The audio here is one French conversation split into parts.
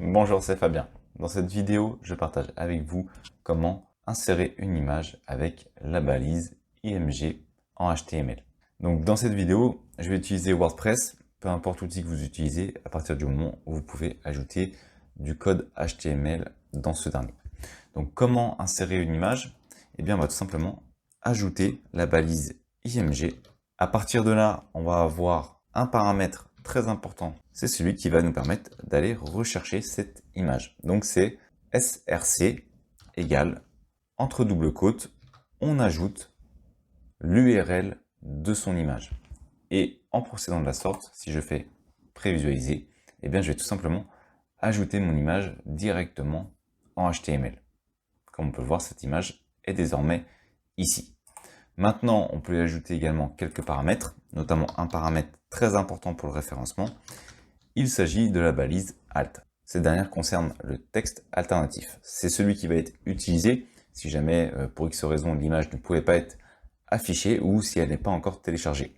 Bonjour, c'est Fabien. Dans cette vidéo, je partage avec vous comment insérer une image avec la balise IMG en HTML. Donc dans cette vidéo, je vais utiliser WordPress, peu importe l'outil que vous utilisez, à partir du moment où vous pouvez ajouter du code HTML dans ce dernier. Donc comment insérer une image? Eh bien, on va tout simplement ajouter la balise IMG. À partir de là, on va avoir un paramètre très important. C'est celui qui va nous permettre d'aller rechercher cette image. Donc c'est src égale, entre double quotes, on ajoute l'URL de son image. Et en procédant de la sorte, si je fais prévisualiser, eh bien je vais tout simplement ajouter mon image directement en HTML. Comme on peut le voir, cette image est désormais ici. Maintenant, on peut y ajouter également quelques paramètres, notamment un paramètre très important pour le référencement. Il s'agit de la balise alt. Cette dernière concerne le texte alternatif. C'est celui qui va être utilisé si jamais, pour X raison, l'image ne pouvait pas être affichée ou si elle n'est pas encore téléchargée.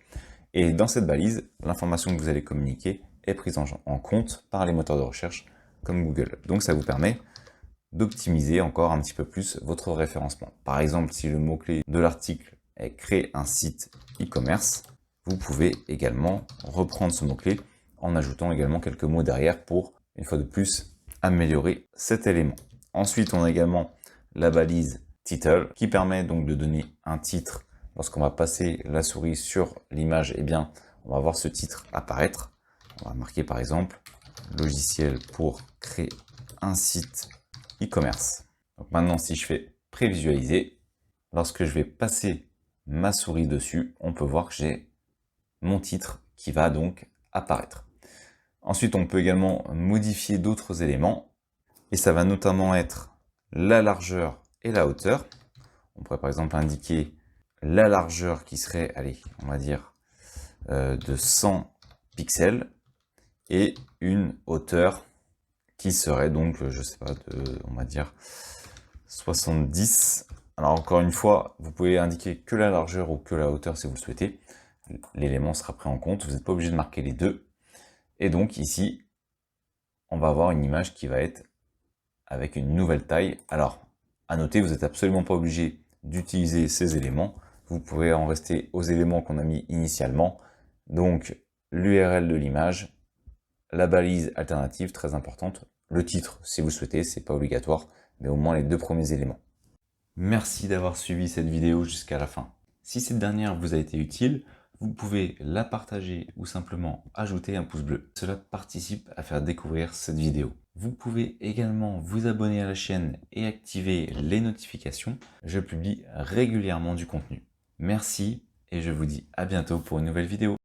Et dans cette balise, l'information que vous allez communiquer est prise en compte par les moteurs de recherche comme Google. Donc ça vous permet d'optimiser encore un petit peu plus votre référencement. Par exemple, si le mot-clé de l'article est créer un site e-commerce, vous pouvez également reprendre ce mot-clé en ajoutant également quelques mots derrière pour, une fois de plus, améliorer cet élément. Ensuite, on a également la balise title qui permet donc de donner un titre. Lorsqu'on va passer la souris sur l'image, eh bien, on va voir ce titre apparaître. On va marquer par exemple logiciel pour créer un site e-commerce. Donc maintenant, si je fais prévisualiser, lorsque je vais passer ma souris dessus, on peut voir que j'ai mon titre qui va donc apparaître. Ensuite, on peut également modifier d'autres éléments, et ça va notamment être la largeur et la hauteur. On pourrait par exemple indiquer la largeur qui serait, allez, on va dire, de 100 pixels, et une hauteur qui serait donc, je sais pas, on va dire 70. Alors encore une fois, vous pouvez indiquer que la largeur ou que la hauteur si vous le souhaitez. L'élément sera pris en compte, vous n'êtes pas obligé de marquer les deux. Et donc ici, on va avoir une image qui va être avec une nouvelle taille. Alors, à noter, vous n'êtes absolument pas obligé d'utiliser ces éléments. Vous pouvez en rester aux éléments qu'on a mis initialement. Donc, l'URL de l'image, la balise alternative, très importante, le titre, si vous le souhaitez, c'est pas obligatoire, mais au moins les deux premiers éléments. Merci d'avoir suivi cette vidéo jusqu'à la fin. Si cette dernière vous a été utile, vous pouvez la partager ou simplement ajouter un pouce bleu. Cela participe à faire découvrir cette vidéo. Vous pouvez également vous abonner à la chaîne et activer les notifications. Je publie régulièrement du contenu. Merci et je vous dis à bientôt pour une nouvelle vidéo.